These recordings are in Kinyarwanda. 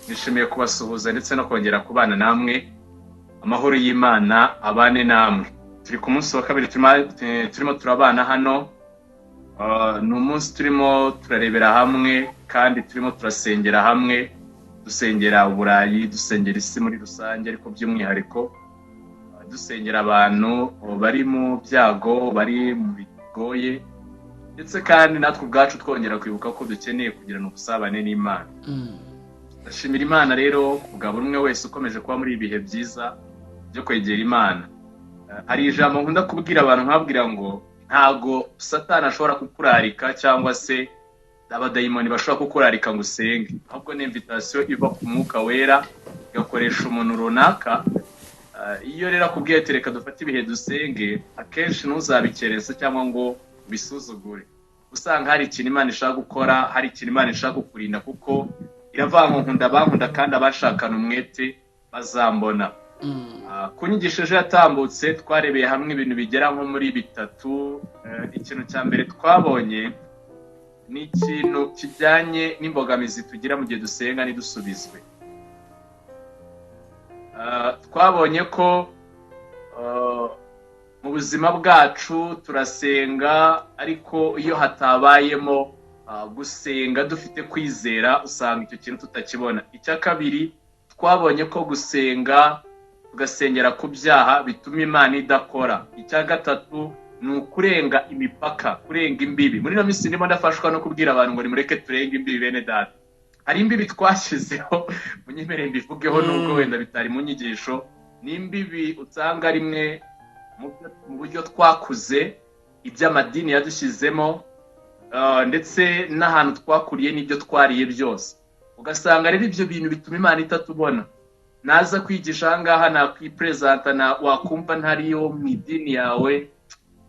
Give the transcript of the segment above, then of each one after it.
nishimiye kubasuhuza ndetse no kongera kubana namwe. Amahoro y'Imana abane namwe. Turi ku munsi wa kabiri turimo turabana hano. Ni umunsi turimo turarebera hamwe kandi turimo turasengera hamwe. Dusengera uburayi, dusengera isi muri rusange, ariko by'umwihariko dusengera abantu bari mu byago, bari mu bigoye, ndetse kandi natwe ubwacu twongera kwibuka ko dukeneye kugirana ubusabane n'Imana. Ndashimira Imana rero kubwa buri umwe wese ukomeje kuba muri ibihe byiza byo kwegera Imana. Hari ijambo nkunda kubwira abantu, nkabwira ngo ntago Satani ashobora kukurarika cyangwa se abadayimoni bashobora kukurarika ngo usenge, ahubwo ni invitation iva ku Mwuka Wera igakoresha umuntu runaka. Iyo rero akubwiye ati reka dufate ibihe dusenge, akenshi ntuzabikereza cyangwa ngo bisuzugure. Usanga hari ikintu Imana ishaka gukora, hari ikintu Imana ishaka kukurinda, kuko iravuga ngo nkunda abankunda kandi abashakana umwete bazambona. Ku nyigisho ejo yatambutse twarebeye hamwe ibintu bigera nko muri bitatu. Ikintu cya mbere twabonye ni ikintu kijyanye n'imbogamizi tugira mu gihe dusenga ntidusubizwe. Twabonye ko mu buzima bwacu turasenga, ariko iyo hatabayemo gusenga dufite kwizera usanga icyo kintu tutakibona. Icya kabiri twabonye ko gusenga tugasengera ku byaha bituma Imana idakora. Icya gatatu ni ukurenga imipaka, kurenga imbibi. Muri ino minsi ndimo ndafashwa no kubwira abantu ngo nimureke turenge imbibi bene data. Hari imbibi twashyizeho, munyemerere mbivugeho nubwo wenda bitari mu nyigisho. Ni imbibi usanga rimwe mu buryo twakuze, iby'amadini yadushyizemo, ndetse n'ahantu twakuriye n'ibyo twariye byose. Ugasanga rero ibyo bintu bituma Imana itatubona. Naza kwigisha ahangaha nakwipresenta, wakumva ntariyo mu idini yawe,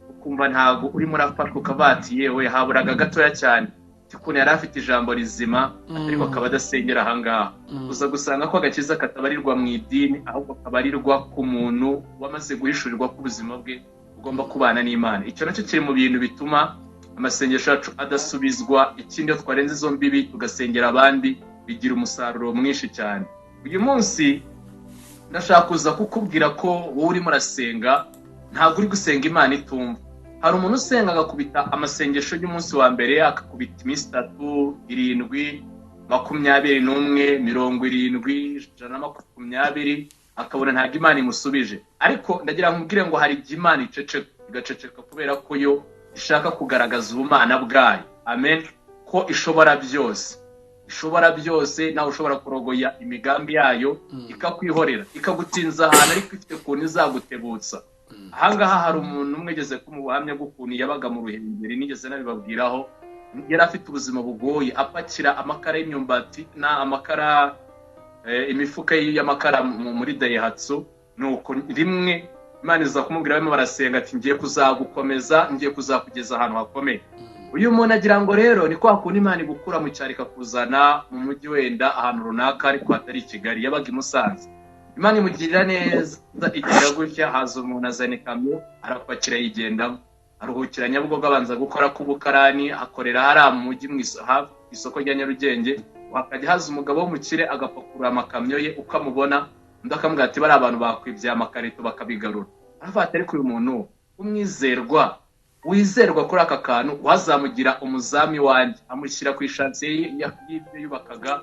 ukumva ntago urimo urafatwa, ukabati yewe haburaga gatoya cyane ukuntu yari afite ijambo rizima, ariko akaba adasengera ahangaha. Uza gusanga ko agakiza katabarirwa mu idini, ahubwo kabarirwa ku muntu wamaze guhishurirwa ko ubuzima bwe ugomba kubana n'Imana. Icyo nacyo kiri mu bintu bituma amasengesho yacu adasubizwa. Ikindi iyo twarenze izo mbibi tugasengera abandi, bigira umusaruro mwinshi cyane. Uyu munsi ndashaka kuza kukubwira ko wowe urimo urasenga ntabwo uri gusenga Imana itumva. Hari umuntu usenga agakubita amasengesho y'umunsi wa mbere, akakubita iminsi 3, 7, 21, 70, 120, akabona ntabwo Imana imusubije. Ariko ndagira nkubwire ngo hari igihe Imana igaceceka kubera ko yo ishaka kugaragaza ubumana bwayo. Amen. Ko ishobora byose, ishobora byose, nawe ushobora kurogoya imigambi yayo ikakwihorera, ikagutinza ahantu, ariko ifite ukuntu izagutebutsa. Ahangaha hari umuntu umwegeze ko mu buhamya bw'ukuntu yabaga mu Ruhengeri, nigeze nabibabwiraho. Yari afite ubuzima bugoye, apakira amakara y'imyumbati amakara, imifuka y'amakara muri Daihatsu. Nuko rimwe Imana iza kumubwira barimo barasenga ati ngiye kuzagukomeza, ngiye kuzakugeza ahantu hakomeye. Uyu muntu agira ngo rero ni kwa kundi Imana igukura mu cyari ikakuzana mu mujyi wenda ahantu runaka, ariko hatari Kigali. Yabaga i Musanze. Imana imugirira neza, igira gutya, haza umuntu azana ikamyo, arapakira yigendamo, aruhukira Nyabugogo, abanza gukora k'ubukarani, akorera hariya mu mujyi mu isoko rya Nyarugenge. Wakajya haza umugabo w'umukire agapakurura amakamyo ye, ukamubona undi akamubwira ati bari abantu bakwibye amakarito bakabigarura. Aravuga ariko uyu muntu umwizerwa, wizerwa kuri aka kantu, wazamugira umuzami wanjye, amushyira ku ishansiye y'ibyo yubakaga,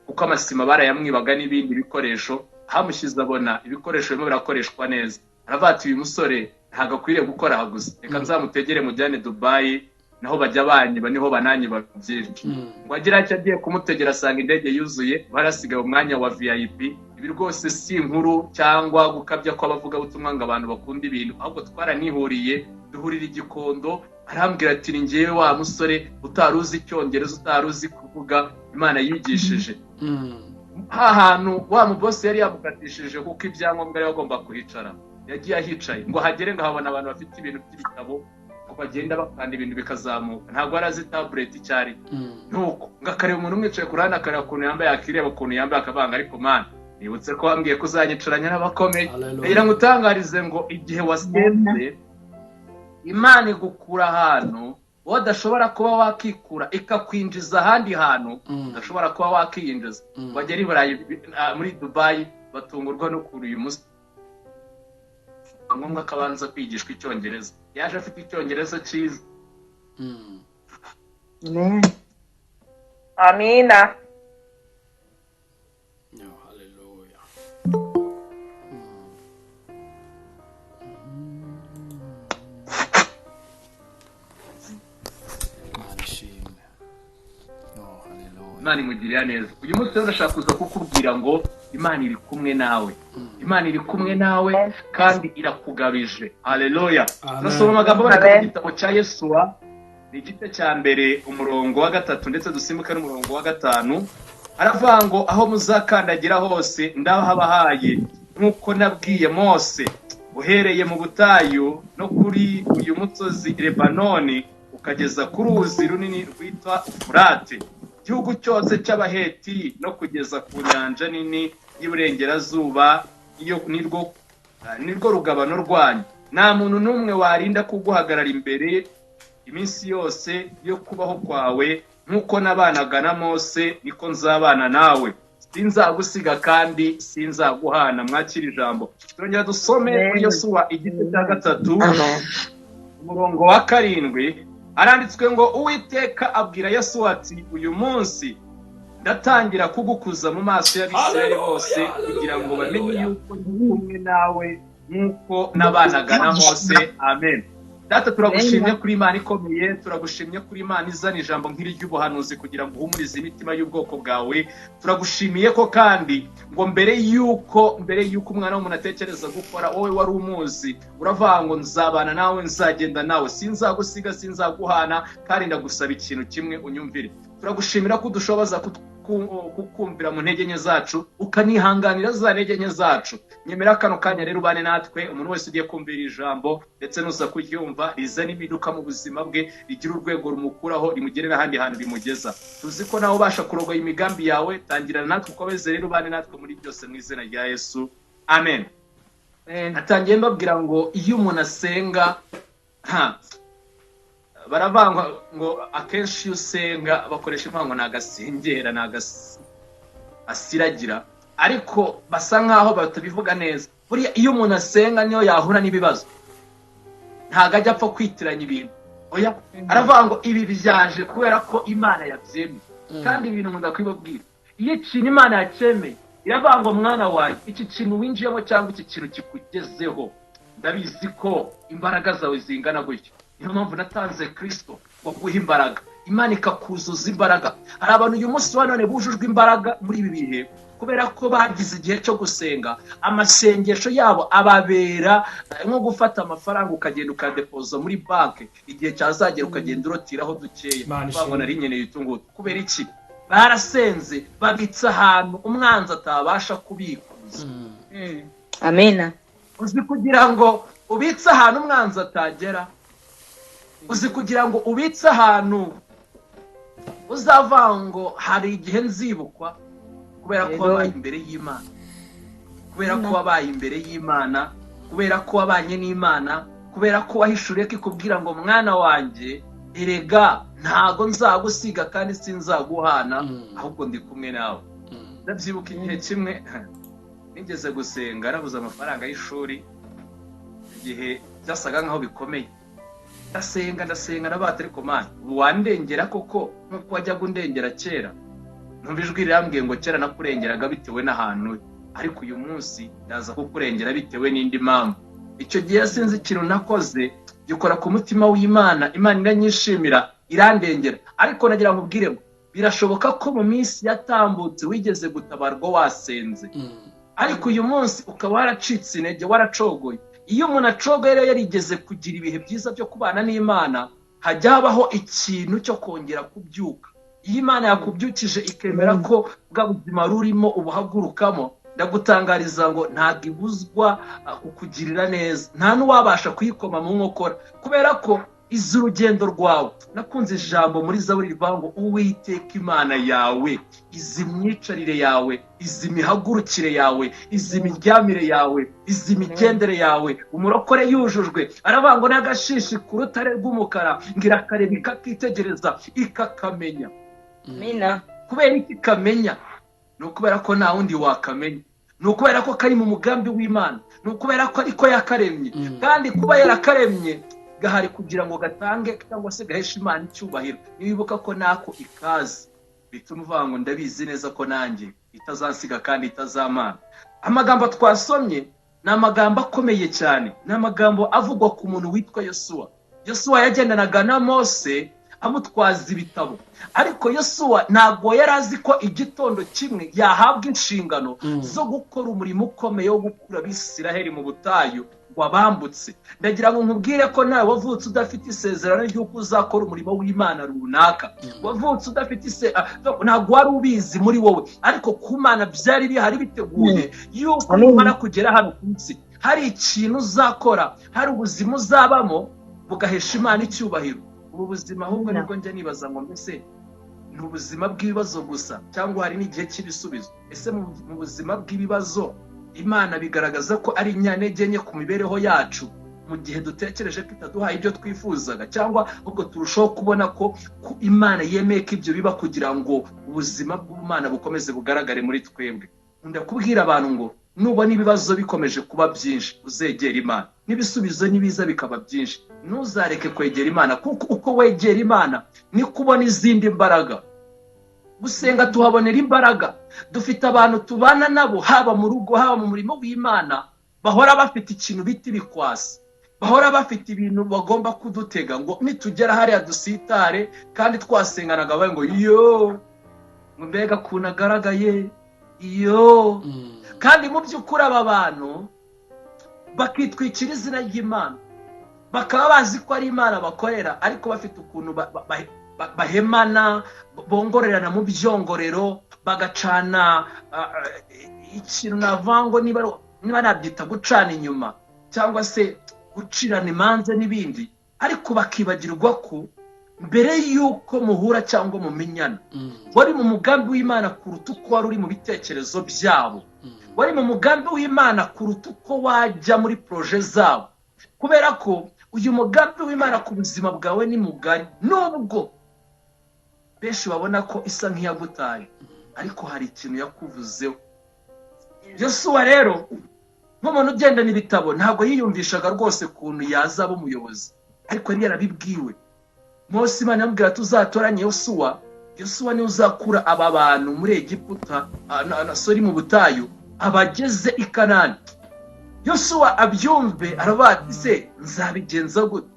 kuko amasima barayamwibaga n'ibindi bikoresho. Hamushyize abona ibikoresho birimo birakoreshwa neza. Aravuga ati uyu musore ntabwo akwiriye gukora aha gusa, reka nzamutegere mujyane Dubai, naho bajya banyiba niho bananyiba byinshi. Ngo agira icyo agiye kumutegera, asanga indege yuzuye, barasigaye umwanya wa VIP. Ibi rwose si inkuru cyangwa gukabya ko abavugabutumwa ngo abantu bakunda ibintu, ahubwo twaranihuriye, duhurira i Gikondo. Arambwira ati ni ngewe wa musore utari uzi Icyongereza, utari uzi kuvuga, Imana yigishije. Hantu wa mubosi yari yamukatishije, kuko ibyangombwa yari agomba kuhicara. Yagiye ahicaye ngo hagere ngo habona abantu bafite ibintu by'ibitabo, ngo bagenda bakanda ibintu bikazamuka. Ntabwo arazi tablet icyari. Nuko ngo akareba umuntu umwicaye ku ruhande, akareba ukuntu yambaye, akireba ukuntu yambaye, akavanga ariko Mana nibutse ko wambwiye ko uzanyicaranya n'abakomeye. Rero ngutangarize ngo igihe wasenze Imana igukura ahantu udashobora kuba wakikura ikakwinjiza ahandi hantu udashobora kuba wakiyinjiza. Bagera i Burayi muri Dubai batungurwa no kuri uyu munsi ngombwa akabanza kwigishwa icyongereza. Yaje afite icyongereza cyiza. Amina. Imana imugirira neza. Uyu munsi rero ndashaka kuza kukubwira ngo Imana iri kumwe nawe. Imana iri kumwe nawe kandi irakugabije. Haleluya. Turasoma amagambo aboneka mu gitabo cya Yesuwa, ni igice cya mbere umurongo wa 3 ndetse dusimbuka n'umurongo wa 5. Aravuga ngo aho muzakandagira hose ndahabahaye nk'uko nabwiye Mose, uhereye mu butayu no kuri uyu musozi Lebanoni ukageza ku ruzi runini rwitwa Ufurate, igihugu cyose cy'Abaheti no kugeza ku nyanja nini y'Iburengerazuba, iyo nirwo rugabano rwanyu. Nta muntu n'umwe warinda kuguhagarara imbere iminsi yose yo kubaho kwawe. Nk'uko nabanaga na Mose niko nzabana nawe, sinzagusiga kandi sinzaguhana. Mwakira ijambo. Turongera dusome muri Yosuwa igice cya 3 umurongo wa 7. Aranditswe ngo Uwiteka abwira Yosuwa ati, uyu munsi ndatangira kugukuza mu maso y'Abisirayeli bose kugira ngo bamenye yuko ndi kumwe nawe nk'uko nabanaga na Mose. Amen. Data, turagushimye kuri Imana ikomeye, turagushimye kuri Imana izana ijambo nk'iri ry'ubuhanuzi kugira ngo uhumurize imitima y'ubwoko bwawe. Turagushimiye ko kandi ngo mbere yuko umwana w'umuntu atekereza gukora, wowe wari umuzi. Uravuga ngo nzabana nawe, nzagenda nawe, sinzagusiga sinzaguhana. Kandi ndagusaba ikintu kimwe, unyumvire. Turagushimira ko udushoboza kukumvira mu ntege nke zacu, ukanihanganira za ntege nke zacu. Nyemera kano kanya rero ubane natwe, umuntu wese ugiye kumvira ijambo ndetse nuza kuryumva rizana impinduka mu buzima bwe, rigira urwego rumukuraho rimugerera ahandi hantu rimugeza. Tuzi ko nawe ubasha kurogoya imigambi yawe. Tangirana natwe ukomeze rero ubane natwe muri byose mu izina rya Yesu. Amen. Natangiye mbabwira ngo iyo umuntu asenga, baravanga ngo akenshi iyo usenga bakoresha impango nagasengera nagasiragira, ariko basa nkaho batabivuga neza. Buriya iyo umuntu asenga niyo yahura n'ibibazo, ntago ajya apfa kwitiranya ibintu. Oya, aravuga ngo ibi byaje kubera ko Imana yabyemeye. Kandi ibintu nkunda kwibabwira, iyo ikintu Imana yacyemeye iravuga ngo mwana wawe, iki kintu winjiyemo cyangwa iki kintu kikugezeho, ndabizi ko imbaraga zawe zingana gutyo. Niyo mpamvu natanze Kristo ngo guha imbaraga, Imana ikakuzuza imbaraga. Hari abantu uyu munsi wa none bujujwe imbaraga muri ibi bihe kubera ko bagize igihe cyo gusenga. Amasengesho yabo ababera nko gufata amafaranga ukagenda ukadepoza muri banki, igihe cyazagera ukagenda urotiraho dukeya. Babona ari nkeneye utungutu. Kubera iki? Barasenze, babitsa ahantu umwanzi atabasha kubikuza. Amina. Uzi kugira ngo ubitse ahantu umwanzi atagera, uzi kugira ngo ubitse ahantu uzavuga ngo hari igihe nzibukwa, kubera ko wabaye imbere y'Imana, kubera ko wabaye imbere y'Imana, kubera ko wabanye n'Imana, kubera ko wahishuriye ko ikubwira ngo mwana wanjye, erega ntago nzagusiga kandi sinzaguhana, ahubwo ndi kumwe nawe. Ndabyibuka igihe kimwe nigeze gusenga, narabuze amafaranga y'ishuri, igihe byasaga nkaho bikomeye. Ndasenga nabata, ariko Mana wandengera koko nkuko wajyaga undengera kera. Numva ijwi rirambwiye ngo kera nakurengeraga bitewe n'ahantu, ariko uyu munsi ndaza kukurengera bitewe n'indi mpamvu. Icyo gihe sinzi ikintu nakoze gikora ku mutima w'Imana. Imana iranyishimira, irandengera. Ariko nagira ngo ubwire ngo birashoboka ko mu minsi yatambutse wigeze gutabarwa wasenze, ariko uyu munsi ukaba waracitse intege, waracogoye. Iyo umuntu acogoye rero yarigeze kugira ibihe byiza byo kubana n'Imana, hajya habaho ikintu cyo kongera kubyuka. Iyo Imana yakubyukije ikemera ko bwa buzima rurimo ubuhagurukamo, ndagutangariza ngo ntabwo ibuzwa kukugirira neza. Nta n'uwabasha kuyikoma mu nkokora, kubera ko izi urugendo rwawe. Nakunze ijambo muri Zaburi rivuga ngo Uwiteka Imana yawe, izi myicarire yawe, izi mihagurukire yawe, izi miryamire yawe, izi migendere yawe, umurokore yujujwe. Aravuga ngo n'agashishi ku rutare rw'umukara ngira akareba ikakitegereza ikakamenya. Amina. Kubera iki kamenya? Ni ukubera ko nta wundi wakamenya. Ni ukubera ko kari mu mugambi w'Imana. Ni ukubera ko ariko yakaremye. Kandi kuba yarakaremye gahari kugira ngo gatange cyangwa se gaheshe Imana icyubahiro. Nibibuka ko nako ikazi bituma uvuga ngo ndabizi neza ko nanjye itazansiga kandi itazamana. Amagambo twasomye ni amagambo akomeye cyane. Ni amagambo avugwa ku muntu witwa Yosuwa. Yosuwa yagendanaga na Mose amutwaza ibitabo, ariko Yosuwa ntabwo yari azi ko igitondo kimwe yahabwa inshingano zo gukora umurimo ukomeye wo gukura Abisiraheli mu butayu wabambutse. Ndagira ngo nkubwire ko nawe wavutse udafite isezerano ry'uko uzakora umurimo w'Imana runaka. Wavutse udafite ntabwo wari ubizi muri wowe, ariko ku Mana byari bihari biteguye yuko nimara kugera hano ku isi hari ikintu uzakora, hari ubuzima uzabamo bugahesha Imana icyubahiro. Ubu buzima ahubwo nibwo njya nibaza ngo mbese ni ubuzima bw'ibibazo gusa cyangwa hari n'igihe cy'ibisubizo? Ese mu buzima bw'ibibazo Imana bigaragaza ko ari inyantege nke ku mibereho yacu mu gihe dutekereje ko itaduhaye ibyo twifuzaga, cyangwa ubwo turushaho kubona ko Imana yemeye ko ibyo biba kugira ngo ubuzima bw'Imana bukomeze bugaragare muri twebwe? Nkunda kubwira abantu ngo nubona ibibazo bikomeje kuba byinshi uzegera Imana, n'ibisubizo nibiza bikaba byinshi ntuzareke kwegera Imana, kuko uko wegera Imana ni kubona izindi mbaraga. Gusenga tuhabonera imbaraga. Dufite abantu tubana nabo haba mu rugo haba mu murimo w'Imana bahora bafite ikintu bita ibikwasi, bahora bafite ibintu bagomba kudutega ngo nitugera hariya dusitare, kandi twasenganaga bavuga ngo yo mbega kuntu agaragaye yo. Kandi mu by'ukuri aba bantu bakitwikira izina ry'Imana, bakaba bazi ko ari Imana bakorera, ariko bafite ukuntu bahemana, bongorerana mu byongorero, bagacana ikintu navango niba nabyita gucana inyuma cyangwa se gucirana imanza n'ibindi, ariko bakibagirwa ko mbere y'uko muhura cyangwa mumenyana wari mu mugambi w'Imana kuruta uko wari uri mu bitekerezo byabo. Wari mu mugambi w'Imana kuruta uko wajya muri proje zabo, kubera ko uyu mugambi w'Imana ku buzima bwawe ni mugari. Nubwo benshi babona ko isa nk'iyagutaye, ariko hari ikintu yakuvuzeho. Yosuwa rero nk'umuntu ugendana ibitabo ntabwo yiyumvishaga rwose kuntu yazaba umuyobozi, ariko yari yarabibwiwe. Mose Imana yamubwira tuzatoranye Yosuwa. Yosuwa niwe uzakura aba bantu muri Egiputa mu butayu abageze i Kanani. Yosuwa abyumve aravuga ati se nzabigenza gute?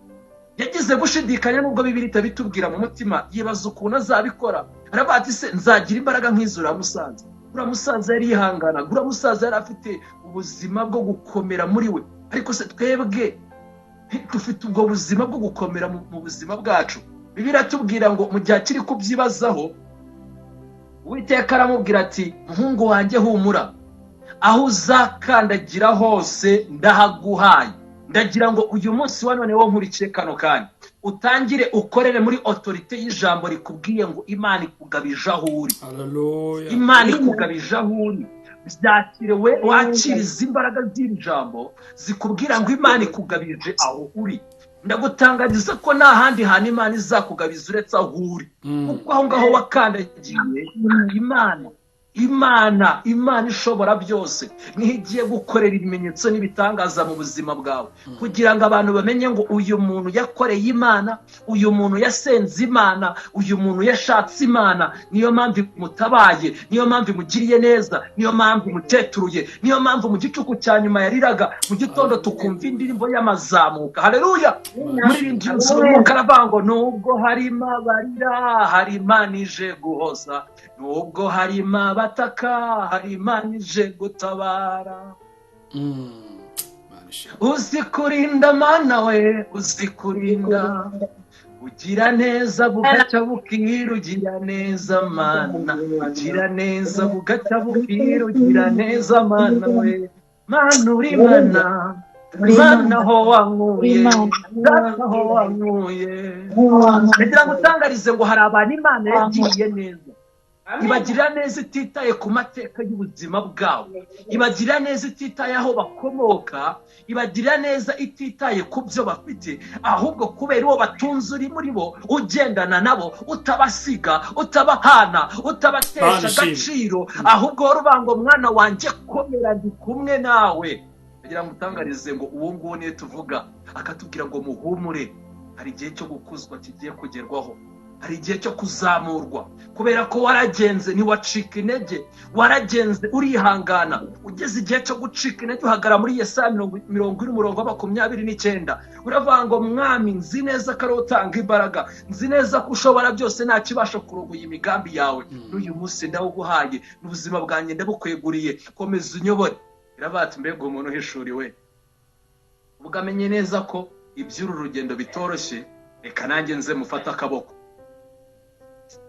Yagize gushidikanya nubwo Bibiliya itabitubwira mu mutima, yibaza ukuntu azabikora. Aravuga ati se nzagira imbaraga nk'izura musaza. Ura musaza yari yihangana, ura musaza yari afite ubuzima bwo gukomera muri we, ariko se twebwe dufite ubwo buzima bwo gukomera mu buzima bwacu? Bibiliya tubwira ngo mu gihe akiri kubyibazaho, Uwiteka aramubwira ati muhungu wanjye humura, aho uzakandagira hose ndahaguhaye. Ndagira ngo uyu munsi wa none wo nkurikire kano kanya utangire ukorere muri autorite y'ijambo rikubwiye ngo Imana ikugabije aho uri. Imana ikugabije aho uri. Byakire we wakiriza imbaraga z'ijambo zikubwira ngo Imana ikugabije aho uri. Ndagutangariza ko nta handi hantu Imana izakugabiza uretse aho uri, kuko aho ngaho wakandagiye Imana ishobora byose niho igiye gukorera ibimenyetso n'ibitangaza mu buzima bwawe, kugira ngo abantu bamenye ngo uyu muntu yakoreye Imana, uyu muntu yasenze Imana, uyu muntu yashatse Imana. Niyo mpamvu imutabaye, niyo mpamvu imugiriye neza, niyo mpamvu imuteturuye, niyo mpamvu mu gicuku cya nyuma yariraga, mu gitondo tukumva indirimbo y'amazamuka. Haleluya! Muririmbyi Umwuka aravuga ngo nubwo harimo abarira hari Imana ije guhoza, nubwo harimo abataka hari Imana ije gutabara. Uzikurinda Mana we, uzikurinda, ugira neza bugacya bukira, ugira neza Mana, ugira neza bugacya bukira, ugira neza Mana we. Mana uri Mana Mana ho wankuye, Data ho wankuye. Ndagira ngo utangarize ngo hari abantu Imana yagiriye neza, ibagirira neza ititaye ku mateka y'ubuzima bwabo, ibagirira neza ititaye aho bakomoka, ibagirira neza ititaye ku byo bafite, ahubwo kubera uwo batunze uri muri bo, ugendana nabo, utabasiga, utabahana, utabatesha agaciro, ahubwo wari uvuga mwana wanjye komera ndi kumwe nawe. Ndagira ngo utangarize ngo uwo nguwo niyo tuvuga, akatubwira ngo muhumure, hari igihe cyo gukuzwa kigiye kugerwaho, hari igihe cyo kuzamurwa, kubera ko waragenze ntiwacika intege, waragenze urihangana, ugeze igihe cyo gucika intege uhagara muri Yesaya 20:29, uravuga ngo mwami nzi neza ko ari utanga imbaraga, nzi neza ko ushobora byose nta kibasha kurogoya imigambi yawe, n'uyu munsi ndawuguhaye, n'ubuzima bwanjye ndabukweguriye, komeza unyobore. Birabati mbega umuntu uhishuriwe, ubwo amenye neza ko iby'uru rugendo bitoroshye, reka nanjye nze mufata akaboko.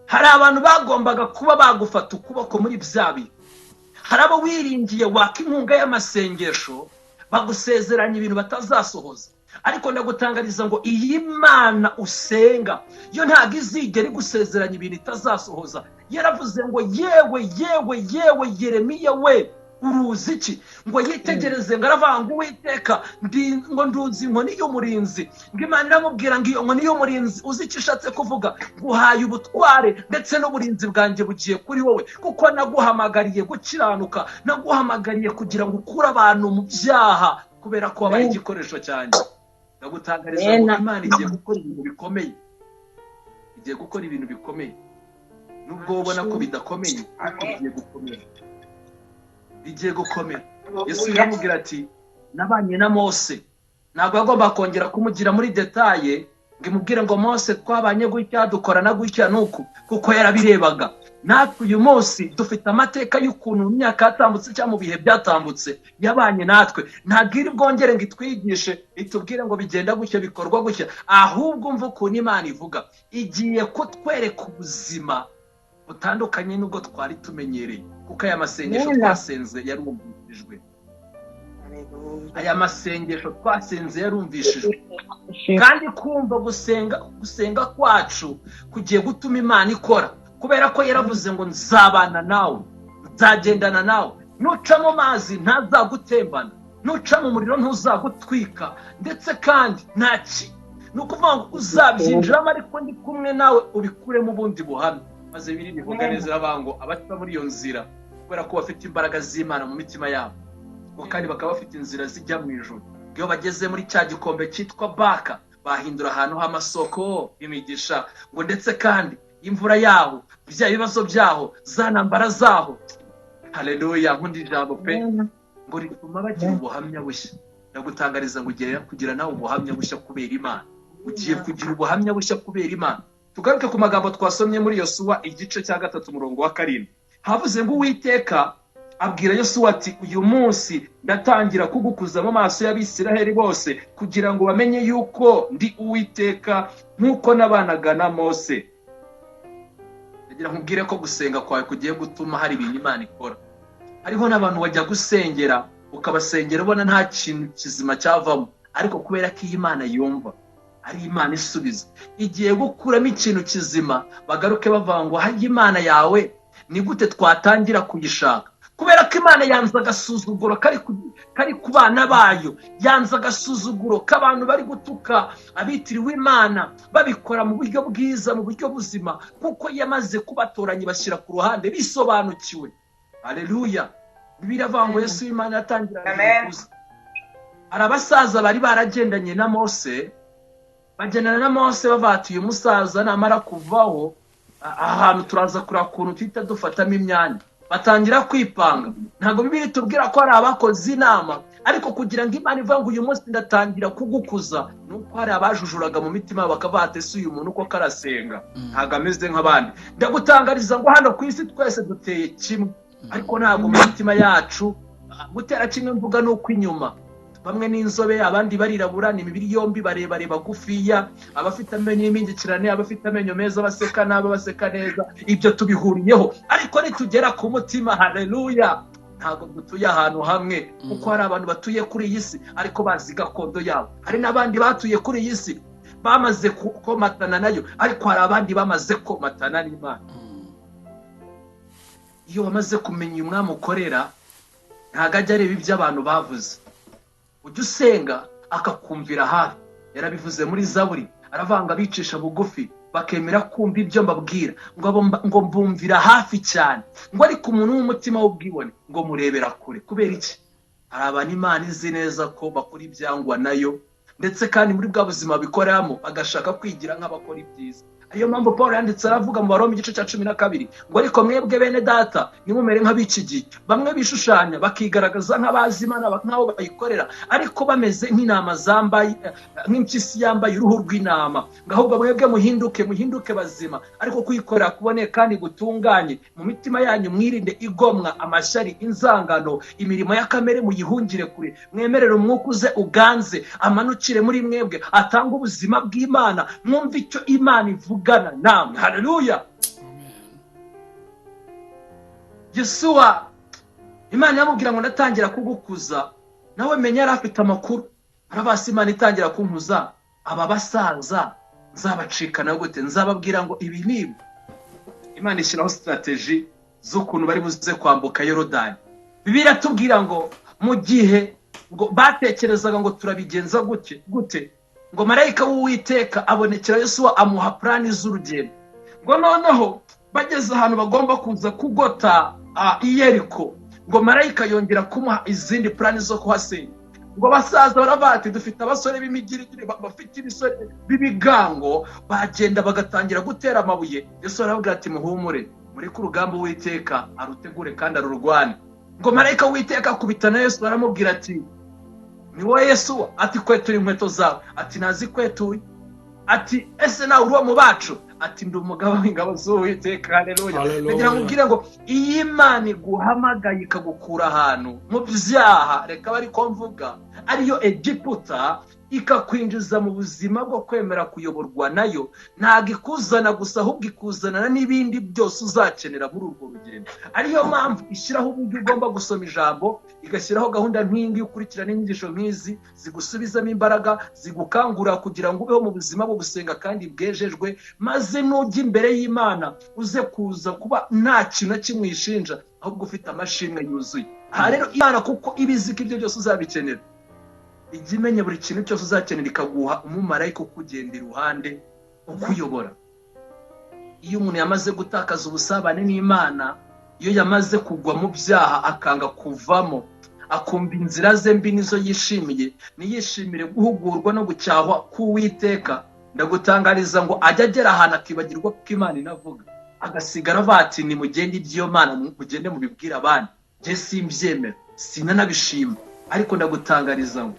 Hari abantu bagombaga kuba bagufata ukuboko muri byabi, hari abo wiringiye waka inkunga y'amasengesho bagusezeranya ibintu batazasohoza, ariko ndagutangariza ngo iyi Mana usenga yo ntago izigera igusezeranya ibintu itazasohoza. Yaravuze ngo yewe Yeremiya we uruzi iki, ngo yitegereze ngo aravanga Uwiteka ngo nduzi inkoni y'umurinzi, ngo Imana iramubwira ngo iyo nkoni y'umurinzi uzi icyo ishatse kuvuga, nguhaye ubutware ndetse n'uburinzi bwanjye bugiye kuri wowe, kuko naguhamagariye gukiranuka, naguhamagariye kugira ngo ukure abantu mu byaha, kubera ko wabaye igikoresho cyanjye. Ndagutangariza ngo Imana igiye gukora ibintu bikomeye, igiye gukora ibintu bikomeye, nubwo ubona ko bidakomeye ariko bigiye gukomera, bigiye gukomera. Yesu yamubwira ati nabanye na Mose, ntabwo yagomba kongera kumugira muri detaye ngo imubwire ngo Mose twabanye gutya dukorana gutya nuku, kuko yarabirebaga. Natwe uyu munsi dufite amateka y'ukuntu mu myaka yatambutse cyangwa mu bihe byatambutse yabanye natwe, ntabwo iri bwongere ngo itwigishe itubwire ngo bigenda gutya bikorwa gutya, ahubwo umva ukuntu Imana ivuga, igiye kutwereka ubuzima butandukanye n'ubwo twari tumenyereye, kuko aya masengesho twasenze yarumvishijwe, aya masengesho twasenze yarumvishijwe, kandi kumva gusenga kwacu kugiye gutuma Imana ikora, kubera ko yaravuze ngo nzabana nawe, nzagendana nawe, nuca mu mazi ntazagutembana, nuca mu muriro ntuzagutwika, ndetse kandi ntaki nukuvuga ngo uzabyinjiramo ariko ndi kumwe nawe ubikuremo ubundi buhamya. Maze biri bivuga neza abango abaca muri iyo nzira, kubera ko bafite imbaraga z'Imana mu mitima yabo, kandi bakaba bafite inzira zijya mu ijuru. Iyo bageze muri cya gikombe cyitwa Baka, bahindura ahantu h'amasoko imigisha, ngo ndetse kandi imvura yaho, bya bibazo byaho, za ntambara zaho, haleluya, nkundi ijambo pe, ngo rituma bagira ubuhamya bushya. Ndagutangariza ngo ugerera kugira nawe ubuhamya bushya kubera Imana, ugiye kugira ubuhamya bushya kubera Imana. Tugaruke ku magambo twasomye muri Yosuwa igice cya 3:7. Havuze ngo Uwiteka abwira Yosuwa ati uyu munsi ndatangira kugukuza mu maso y'Abisiraheli bose, kugira ngo bamenye yuko ndi Uwiteka nk'uko nabanaga na Mose. Ndagira nkubwire ko gusenga kwawe kugiye gutuma hari ibintu Imana ikora. Hariho n'abantu wajya gusengera ukabasengera ubona nta kintu kizima cyavamo, ariko kubera ko Imana yumva, ari Imana isubiza, igiye gukuramo ikintu kizima, bagaruke bavuga ngo hari Imana yawe ni gute twatangira kuyishaka, kubera ko Imana yanze agasuzuguro kari ku bana bayo, yanze agasuzuguro k'abantu bari gutuka abitiriwe Imana, babikora mu buryo bwiza, mu buryo buzima, kuko yamaze kubatoranya bashyira ku ruhande bisobanukiwe. Haleluya. Bibiliya avuga ngo Yesu Imana yatangira kuza. Hari abasaza bari baragendanye na Mose, bagendana na Mose bavatiye umusaza namara kuvaho ahantu turaza kureba ukuntu twita dufatamo imyanya, batangira kwipanga. Ntabwo Bibiliya itubwira ko hari abakoze inama, ariko kugira ngo Imana ivuga ngo uyu munsi ndatangira kugukuza, nuko hari abajujuraga mu mitima bakavate se uyu muntu uko karasenga ntabwo ameze nk'abandi. Ndagutangariza ngo hano ku isi twese duteye kimwe, ariko ntabwo mu mitima yacu gutera kimwe mvuga nuko inyuma bamwe n'inzobe, abandi barirabura, ni imibiri yombi, barebare bagufiya, abafite amenyo y'imingikirane, abafite amenyo meza, baseka nabi, baseka neza, ibyo tubihuriyeho. Ariko nitugera ku mutima, haleluya, ntabwo dutuye ahantu hamwe, kuko hari abantu batuye kuri iyi si ariko bazi gakondo yabo. Hari n'abandi batuye kuri iyi si bamaze komatana nayo, ariko hari abandi bamaze komatana n'Imana. Iyo wamaze kumenya umwami ukorera, ntabwo ajya areba ibyo abantu bavuze. Ujya usenga akakumvira hafi. Yarabivuze muri Zaburi, aravanga bicisha bugufi bakemera kumva ibyo mbabwira, ngo mbumvira hafi cyane, ngo ariko umuntu w'umutima w'ubwibone ngo murebera kure. Kubera iki? Hari abantu Imana izi neza ko bakora ibyangwa nayo, ndetse kandi muri bwa buzima bikoramo bagashaka kwigira nk'abakora ibyiza. Ariyo mpamvu Paul yanditse aravuga mu Baroma igice cya 12 ngo ariko mwebwe bene data nimumere nk'ab'iki gihe, bamwe bishushanya bakigaragaza nk'abazi Imana nk'aho bayikorera, ariko bameze nk'intama zambaye, nk'impyisi yambaye uruhu rw'intama. Ahubwo mwebwe muhinduke bazima, ariko kuyikorera kuboneye kandi gutunganye. Mu mitima yanyu mwirinde igomwa, amashyari, inzangano, imirimo ya kamere muyihungire kure. Mwemerere umwuka uze uganze, amanukire muri mwebwe, atanga ubuzima bw'Imana. Mwumve icyo Imana ivugana namwe. Haleluya. Yesuwa, Imana yamubwira ngo ndatangira kugukuza, nawe menya yari afite amakuru. Arabasi Imana itangira kunkuza, aba basaza nzabacikana gute? Nzababwira ngo ibi nibi. Imana ishyiraho strategy z'ukuntu bari buze kwambuka Yorodani. Bibiliya tubwira ngo mu gihe ngo batekerezaga ngo turabigenza gute, ngo marayika w'Uwiteka abonekera Yesuwa amuha plani z'urugendo. Ngo noneho bageze ahantu bagomba kuza kugota i Yeriko, ngo marayika yongera kumuha izindi plani zo kuhasenya. Ngo basaza baravati dufite abasore b'imigirigiri bafite ibisore bibigango, bagenda bagatangira gutera amabuye. Yesu aravuga ati muhumure, muri ku rugamba Uwiteka arutegure kandi arurwane. Ngo marayika w'Uwiteka akubitana Yesu aramubwira ati ni wowe Yesu? Ati kwetura inkweto zawe. Ati nazi kwetuye. Ati ese nawe uri mu bacu? Ati ndi umugaba w'ingabo z'Uwiteka. Haleluya. Ndagira nkubwire ngo iyi Imana iguhamagaye ikagukura ahantu mu byaha, reka bari ko mvuga, ariyo Egiputa, ikakwinjiza mu buzima bwo kwemera kuyoborwa nayo, ntabwo ikuzana gusa ahubwo ikuzanana n'ibindi byose uzakenera muri urwo rugendo. Ariyo mpamvu ishyiraho uburyo ugomba gusoma ijambo, igashyiraho gahunda nk'ingi ukurikirana inyigisho nk'izi zigusubizamo imbaraga, zigukangura kugira ngo ubeho mu buzima bwo gusenga kandi bwejejwe, maze nujya imbere y'Imana uze kuza kuba nta kintu na kimwe ishinja, ahubwo ufite amashimwe yuzuye. Aha rero Imana kuko ibizi ko ibyo byose uzabikenera, ijya imenya buri kintu cyose uzakenera, ikaguha umumarayika ukugenda iruhande ukuyobora. Iyo umuntu yamaze gutakaza ubusabane n'Imana, iyo yamaze kugwa mu byaha akanga kuvamo, akumva inzira ze mbi nizo yishimiye, niyishimire guhugurwa no gucyahwa k'Uwiteka, ndagutangariza ngo ajya agera ahantu akibagirwa ko Imana inavuga, agasigara bati ni mugende iby'iyo Mana mugende mubibwira abandi, je simbyemera sinanabishima. Ariko ndagutangariza ngo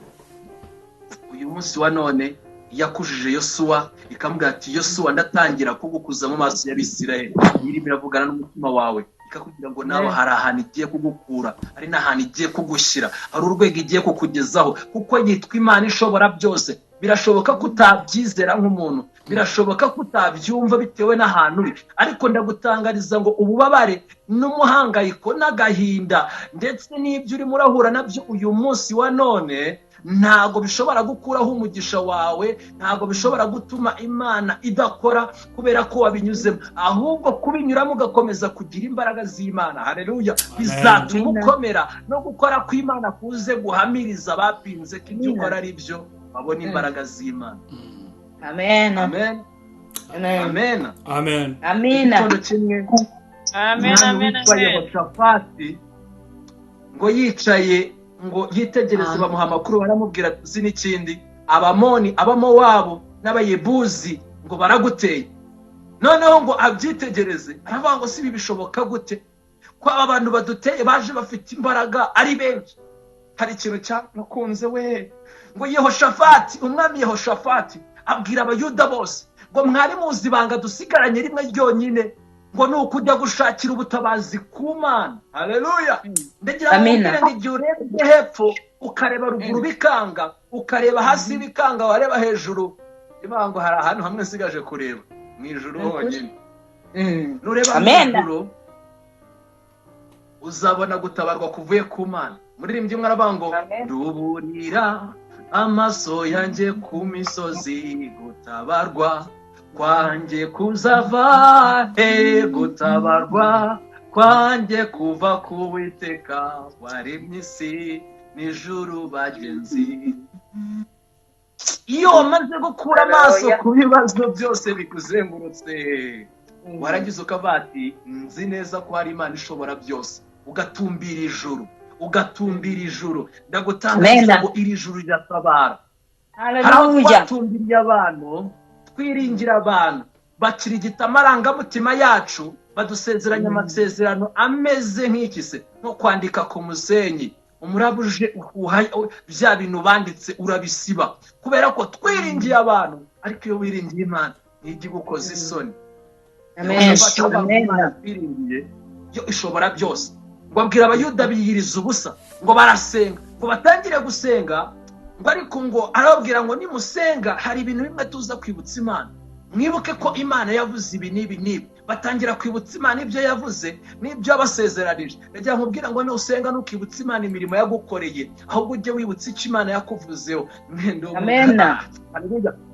uyu munsi wa none yakujije Yosuwa, ikamubwira ati Yosuwa ndatangira kugukuza mu maso y'Abisirayeli. Irimo iravugana n'umutima wawe, ikakubwira ngo nawe hari ahantu igiye kugukura, hari n'ahantu igiye kugushyira, hari urwego igiye kukugezaho, kuko yitwa Imana ishobora byose. Birashoboka ko utabyizera nk'umuntu, birashoboka ko utabyumva bitewe n'ahantu uri, ariko ndagutangariza ngo ububabare n'umuhangayiko n'agahinda ndetse n'ibyo urimo urahura nabyo uyu munsi wa none ntago bishobora gukuraho umugisha wawe, ntago bishobora gutuma Imana idakora kubera ko wabinyuzemo, ahubwo kubinyuramo ugakomeza kugira imbaraga z'Imana. Haleluya. Bizatuma ukomera no gukora kw'Imana kuze guhamiriza abapinze ko ibyo ukora ari byo, babona imbaraga z'Imana. Amen. Amen. Amen. Amen. Amen. Amen. Yehoshafati ngo yicaye ngo yitegereze, bamuha amakuru, baramubwira tuzi n'ikindi, Abamoni, Abamowabu n'Abayebuzi ngo baraguteye. Noneho ngo abyitegereze, aravuga ngo si ibi bishoboka gute ko aba bantu baduteye baje bafite imbaraga ari benshi. Hari ikintu cyamukunze we, ngo Yehoshafati, umwami Yehoshafati abwira Abayuda bose ngo mwari muzi ibanga dusigaranye rimwe ryonyine, ngo nukujya gushakira ubutabazi ku Mana. Haleluya. Ndagira ngo igihe urebye hepfo ukareba ruguru bikanga, ukareba hasi bikanga, wareba hejuru ibango hari ahantu hamwe sigaje kureba mu ijuru honyine. Nureba hejuru uzabona gutabarwa kuvuye ku Mana. Muririmbyi umwe aravuga ngo nduburira amaso yanjye ku misozi, gutabarwa kwanjye kuzava gutabarwa kwanjye kuva ku Uwiteka waremye isi n'ijuru bagenzi. Iyo wamaze gukura amaso ku bibazo byose bikuzengurutse, waragize ukavuga ati nzi neza ko hari Imana ishobora byose, ugatumbira ijuru. Ndagutangaza ngo iri juru riratabara. Hari aho twatumbiriye abantu, twiringira abantu, bakirigita amarangamutima yacu, badusezeranya amasezerano ameze nk'iki se, nko kwandika ku musenyi. Umuraba uje bya bintu banditse urabisiba, kubera ko twiringiye abantu. Ariko iyo wiringiye Imana nijye gukoza isoni. Twiringiye yo ishobora byose. Ngo abwira abayuda biyiriza ubusa, ngo barasenga, ngo batangire gusenga, ngo ariko ngo arababwira ngo nimusenga hari ibintu bimwe tuza kwibutsa Imana. Mwibuke ko Imana yavuze ibi n'ibi. Batangira kwibutsa Imana ibyo yavuze n'ibyo yabasezeranije. Ndagira nkubwira ngo nusenga nukibutsa Imana imirimo yagukoreye, ahubwo ujye wibutsa icyo Imana yakuvuzeho. Amen.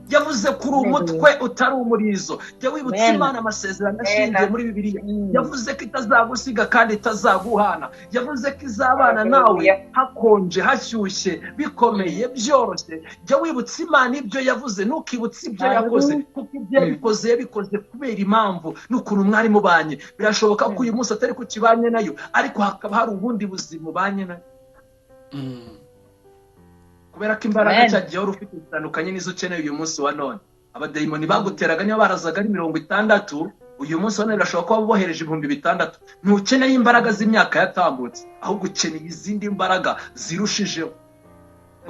Yavuze kuri umutwe utari umurizo. Jya wibutsa Imana amasezerano ashingiye muri Bibiliya. Yavuze ko itazagusiga kandi itazaguhana. Yavuze ko izabana nawe hakonje, hashyushye, bikomeye, byoroshye. Jya wibutsa Imana ibyo yavuze, nukibutsa ibyo yakoze, kuko ibyo yabikoze kubera impamvu n'ukuntu mwari mubanye. Birashoboka ko uyu munsi atari kukibanye nayo, ariko hakaba hari ubundi buzima ubanye nayo. Kubera ko imbaraga cyagiye wari ufite zitandukanye n'izo ukeneye uyu munsi wa none. Abadayimoni baguteraga niyo barazaga ari 60, uyu munsi wa none birashoboka ko wabohereje 6,000. Ntukeneye imbaraga z'imyaka yatambutse, ahubwo ukeneye izindi mbaraga zirushijeho.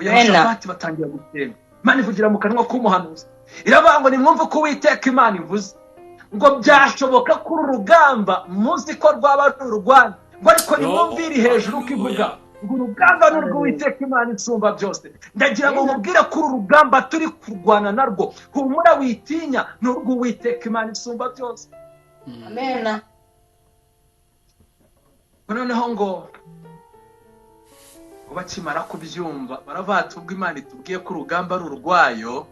Yehoshafati batangira gusenga. Imana ivugira mu kanwa k'umuhanuzi, iravuga ngo nimwumve ko Uwiteka Imana ivuze ngo byashoboka ko uru rugamba muzi ko rwaba ari urwanyu, ngo ariko nimwumvire hejuru kivuga ngo urugamba n'urw'Uwiteka Imana isumba byose. Ndagira ngo mubwire ko uru rugamba turi kurwana narwo, humura witinya, n'urw'Uwiteka Imana isumba byose. Amen. Noneho ngo bakimara kubyumva baravuga ubwo Imana itubwiye ko urugamba ari urwayo,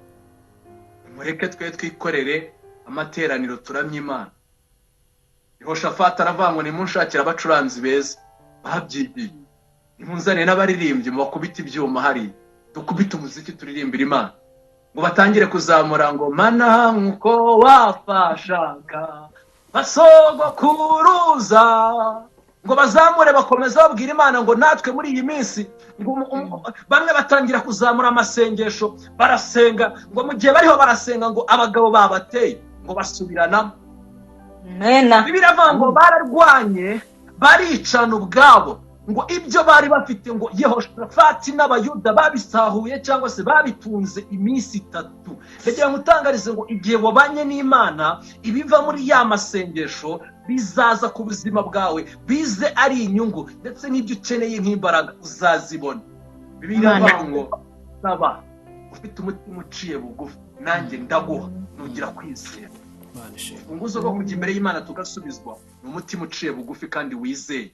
mureke twe twikorere amateraniro turamye Imana. Yehoshafati aravuga ngo nimunshakira abacuranzi beza babyigiye, nimunzane n'abaririmbyi mubakubita ibyuma hari, dukubita umuziki turirimbira Imana. Ngo batangire kuzamura ngo mana nkuko wafashaga basogokuruza, ngo bazamure bakomeza babwira Imana ngo natwe muri iyi minsi. Bamwe batangira kuzamura amasengesho, barasenga, ngo mu gihe bariho barasenga ngo abagabo babateye ngo basubirana. Bibiliya ivuga ngo bararwanye baricana ubwabo, ngo ibyo bari bafite ngo Yehoshafati n'abayuda babisahuye cyangwa se babitunze iminsi 3. Ndagira ngo utangarize ngo igihe wabanye n'Imana, ibiva muri ya masengesho bizaza ku buzima bwawe, bize ari inyungu, ndetse n'ibyo ukeneye nk'imbaraga uzazibona. Bibiliya ivuga ngo saba ufite umutima uciye bugufi, nanjye ndaguha nugira kwizera. Unguzo rwo kujya imbere y'Imana tugasubizwa ni umutima uciye bugufi kandi wizeye,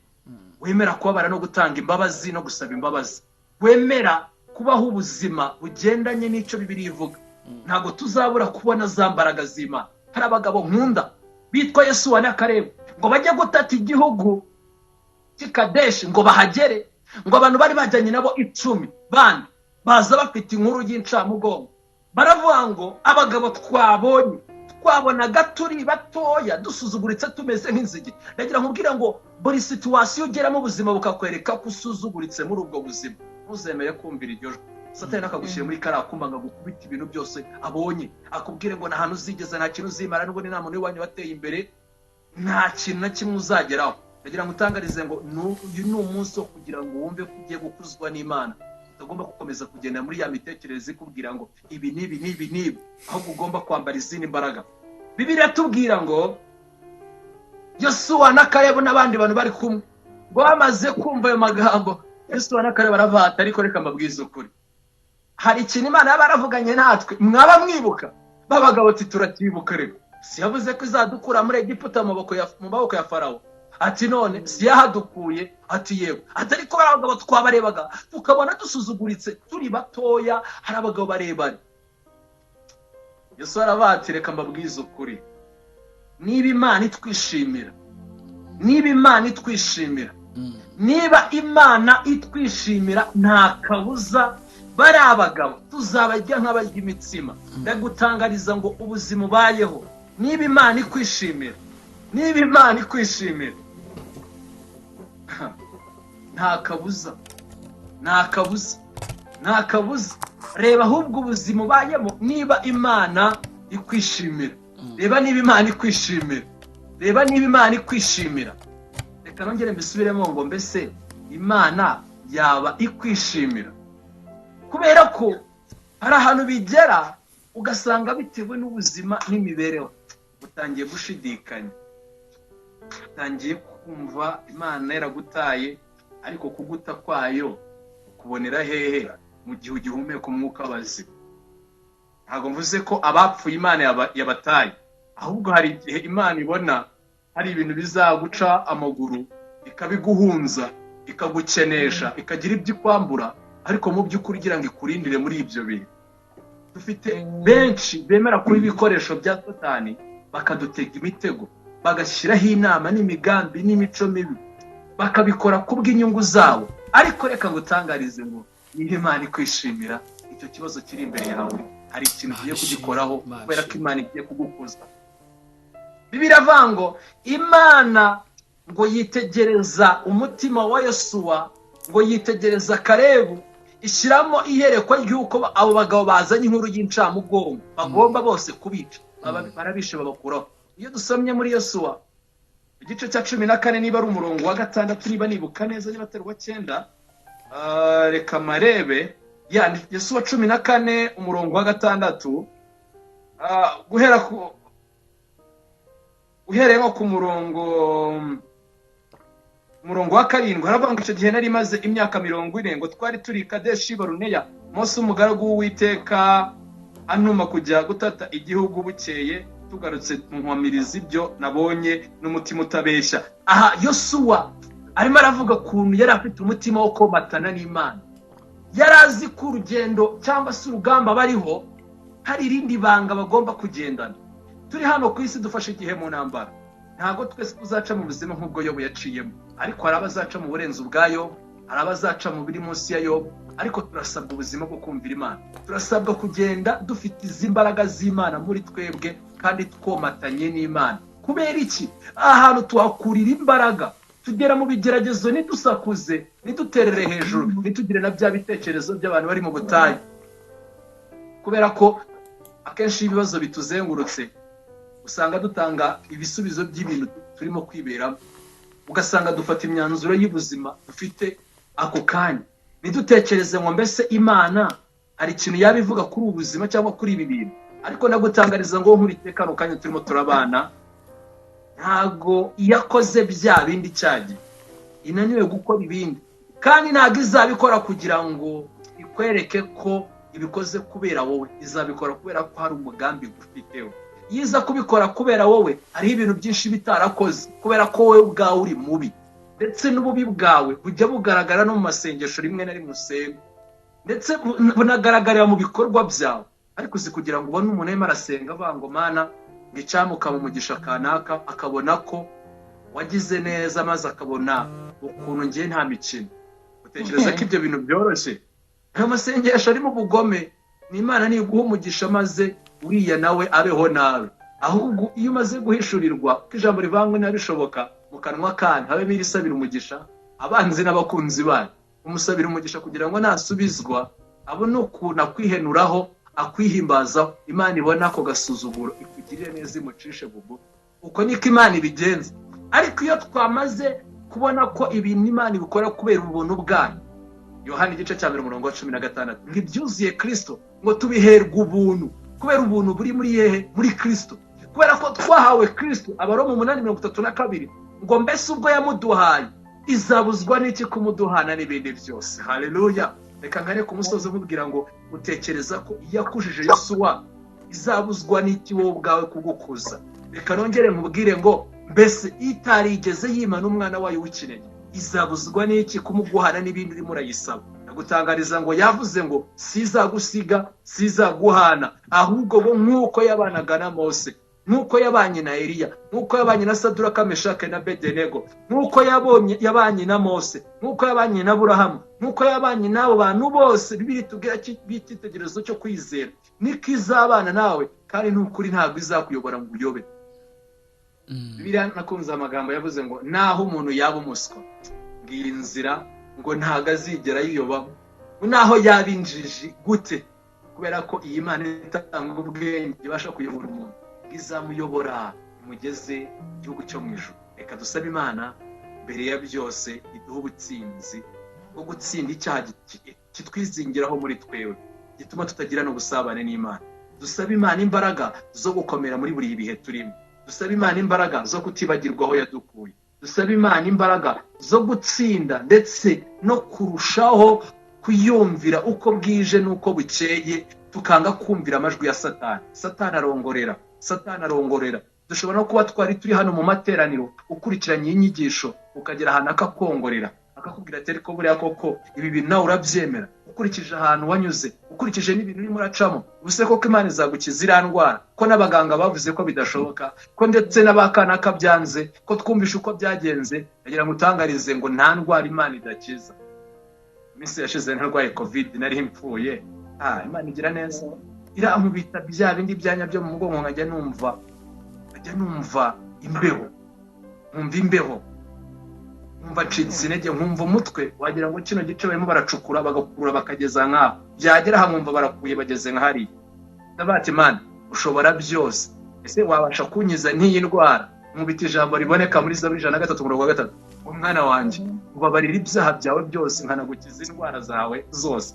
wemera kubabara no gutanga imbabazi no gusaba imbabazi, wemera kubaho ubuzima bugendanye n'icyo Bibiliya ivuga. Ntabwo tuzabura kubona za mbaraga z'Imana. Hari abagabo nkunda bitwa Yesuwa na Kalebu, ngo bajye gutata igihugu cy'Ikadeshi ngo bahagere, ngo abantu bari bajyanye nabo 10 bandi baza bafite inkuru y'incamugongo. Baravuga ngo abagabo twabonaga turi batoya dusuzuguritse tumeze nk'inzige. Ndagira nkubwira ngo buri situation ugeramo ubuzima bukakwereka ko usuzuguritse muri ubwo buzima, ntuzemere kumvira iryo jwi. Satani akagushyira muri kariya kumba ngo agukubite ibintu byose abonye, akubwire ngo nta hantu uzigeza, nta kintu uzimara, nubwo ni nta muntu w'iwanyu wateye imbere, nta kintu na kimwe uzageraho. Ndagira ngo utangarize ngo uyu ni umunsi wo kugira ngo wumve ko ugiye gukuzwa n'Imana. Utagomba gukomeza kugenda muri ya mitekerereze ikubwira ngo ibi n'ibi, ahubwo ugomba kwambara izindi mbaraga. Bibiliya tubwira ngo Yosuwa na Kalebu n'abandi bantu bari kumwe, ngo bamaze kumva ayo magambo, Yosuwa na Kalebu baravata, ariko reka mbabwize ukuri, hari ikintu Imana yabaravuganye natwe mwaba mwibuka. Babagabo ati turatibuka rero, si yavuze ko izadukura muri Egiputa mu maboko ya Farawo, ati none si yahadukuye, ati yewe, ati ariko bari abagabo twabarebaga tukabona dusuzuguritse turi batoya, hari abagabo barebare. Yesu arabati reka mbabwize ukuri, niba Imana itwishimira, niba Imana itwishimira, niba Imana itwishimira, nta kabuza bari abagabo tuzabarya nk'abarya imitsima. Ndagutangariza ngo ubuzima ubayeho, niba Imana ikwishimira, niba Imana ikwishimira, nta kabuza, nta kabuza, nta kabuza. Reba ahubwo ubuzima ubayemo, niba Imana ikwishimira, reba niba Imana ikwishimira, reba niba Imana ikwishimira. Reka nongere mbisubiremo ngo mbese Imana yaba ikwishimira? Kubera ko hari ahantu bigera ugasanga bitewe n'ubuzima n'imibereho utangiye gushidikanya, utangiye kumva Imana yaragutaye, ariko kuguta kwayo kubonera hehe mu gihe ugihumeka umwuka w'abazima? Ntabwo mvuze ko abapfuye Imana yabataye, ahubwo hari igihe Imana ibona hari ibintu bizaguca amaguru, ikabiguhunza, ikagukenesha, ikagira ibyo ikwambura, ariko mu by'ukuri ugira ngo ikurindire muri ibyo bintu. Dufite benshi bemera kuri ibikoresho bya Satani, bakadutega imitego, bagashyiraho inama n'imigambi n'imico mibi, bakabikora kubw'inyungu zabo. Ariko reka ngutangarize ngo niba Imana ikwishimira, icyo kibazo kiri imbere yawe hari ikintu ugiye kugikoraho, kubera ko Imana igiye kugukuza. Bibiliya iravuga ngo Imana ngo yitegereza umutima wa Yosuwa, ngo yitegereza Kalebu, ishyiramo iherekwa ry'uko abo bagabo bazanye inkuru y'incamugongo bagomba bose kubica. Barabishe babakuraho. Iyo dusomye muri Yosuwa igice cya 14, niba ari umurongo wa 6, niba nibuka neza, niba atari wa 9, reka marebe, yani Yosuwa 14 umurongo wa 6, uhereye nko ku umurongo wa 7, haravuga ngo icyo gihe nari maze imyaka 40 ngo twari turi Kadeshi Baruneya, Mose umugaragu w'Uwiteka antuma kujya gutata igihugu, bukeye tugarutse nkwamiriza ibyo nabonye n'umutima utabeshya. Aha Yosuwa arimo aravuga ukuntu yari afite umutima wo komatana n'Imana. Yari azi ko urugendo cyangwa se urugamba bariho hari irindi banga bagomba kugendana. Turi hano ku isi dufashe igihe mu ntambara, ntabwo twese tuzaca mu buzima nk'ubwo Yobu yaciyemo, ariko hari abazaca mu burenzi ubwayo, hari abazaca mu biri munsi ya Yobu. Ariko turasabwa ubuzima bwo kumvira Imana, turasabwa kugenda dufite izi mbaraga z'Imana muri twebwe, kandi twomatanye n'Imana. Kubera iki? Ahantu tuhakurira imbaraga, tugera mu bigeragezo nidusakuze, niduterere hejuru, nitugire na bya bitekerezo by'abantu bari mu butayu. Kubera ko akenshi ibibazo bituzengurutse usanga dutanga ibisubizo by'ibintu turimo kwiberamo, ugasanga dufata imyanzuro y'ubuzima dufite ako kanya. Nidutekereze ngo mbese Imana hari ikintu yabivuga kuri ubu buzima cyangwa kuri ibi bintu. Ariko nagutangariza ngo nkurite kano kanya turimo turabana, ntago yakoze bya bindi cyagiye, inaniwe gukora ibindi, kandi ntago izabikora kugira ngo ikwereke ko ibikoze kubera wowe, izabikora kubera ko hari umugambi ufiteho. Yiza kubikora kubera wowe, hari ibintu byinshi bitarakoze kubera ko wowe ubwawe uri mubi, ndetse n'ububi bwawe bujya bugaragara no mu masengesho rimwe na rimwe usenga, ndetse bunagaragarira mu bikorwa byawe. Ariko uzi kugira ngo ubone umuntu arimo arasenga avuga ngo Mana ngicamuka mu mugisha kanaka, akabona ko wagize neza, maze akabona ukuntu ngiye nta mikino. Utekereza ko ibyo bintu byoroshye? Ayo masengesho arimo ubugome. Ni Imana niguha umugisha maze uriya nawe abeho nawe. Ahubwo iyo umaze guhishurirwa ko ijambo rivangwe n'abishoboka mu kanwa kanyu, habe birisabira umugisha abanzi n'abakunzi banyu, umusabira umugisha kugira ngo nasubizwa abone ukuntu akwihenuraho, akwihimbazaho. Imana ibona ako gasuzuguro, ikugirire neza, imucishe bugu. Uko niko Imana ibigenza. Ariko iyo twamaze kubona ko ibintu Imana ibikora kubera ubuntu bwayo, Yohana igice cya 1 umurongo wa 16, ngo ibyuzuye Kristo ngo tubiherwe ubuntu. Kubera ubuntu buri muri yehe? Muri Kristo. Kubera ko twahawe Kristo. Abaroma 8:32, ngo mbese ubwo yamuduhaye izabuzwa n'iki kumuduhana n'ibindi byose? Haleluya. Reka nkare ku musozi mubwira ngo utekereza ko yakujije Yosuwa izabuzwa n'iki wowe ubwawe kugukuza? Reka nongere nkubwire ngo mbese itarigeze yimana umwana wayo w'ikinege izabuzwa n'iki kumuguhana n'ibindi urimo urayisaba? Ndagutangariza ngo yavuze ngo sizagusiga sizaguhana, ahubwo bo nk'uko yabanaga na Mose, nk'uko yabanye na Eliya, nk'uko yabanye na Saduraka, Meshake na Bedenego, nk'uko yabanye na Mose, nk'uko yabanye na Aburahamu, nk'uko yabanye n'abo bantu bose Bibiliya itubwira icyitegererezo cyo kwizera, niko izabana nawe kandi n'ukuri ntabwo izakuyobora mu buyobe. Bibiliya nakunze amagambo yavuze ngo naho umuntu yaba umuswa ngiyi nzira ngo ntago azigera yiyobamo, naho yaba injiji gute, kubera ko iyi Mana itanga ubwenge ibasha kuyobora umuntu, izamuyobora imugeze igihugu cyo mu ijuru. Reka dusabe Imana mbere ya byose iduha ubutsinzi bwo gutsinda icyaha kitwizingiraho muri twewe gituma tutagirana ubusabane n'Imana. Dusabe Imana imbaraga zo gukomera muri buri bihe turimo, dusabe Imana imbaraga zo kutibagirwa aho yadukuye, dusabe Imana imbaraga zo gutsinda ndetse no kurushaho kuyumvira uko bwije n'uko bukeye, tukanga kumvira amajwi ya Satani. Satani arongorera. Dushobora no kuba twari turi hano mu materaniro ukurikiranye inyigisho ukagera ahantu akakongorera akakubwira ati ariko buriya koko ibi bintu nawe urabyemera, ukurikije ahantu wanyuze, ukurikije n'ibintu urimo uracamo, ubuse koko Imana izagukiza iriya ndwara, ko n'abaganga bavuze ko bidashoboka, ko ndetse n'abakanaka byanze, ko twumvishe uko byagenze. Ndagira ngo utangarize ngo nta ndwara Imana idakiza. Iminsi yashize narwaye COVID nari mpfuye, Imana igira neza, irankubita bya bindi byanya byo mu mugongo nkajya numva imbeho, nkumva ncitse intege, nkumva umutwe wagira ngo kino gice barimo baracukura bagakurura bakageza nk'aho, byagera aha nkumva barakuye bageze nk'ahari. Ndabati Imana ushobora byose, ese wabasha kunyiza n'iyi ndwara? Nkubita ijambo riboneka muri Zaburi 103:3, umwana wanjye ubabarira ibyaha byawe byose nkanagukiza indwara zawe zose.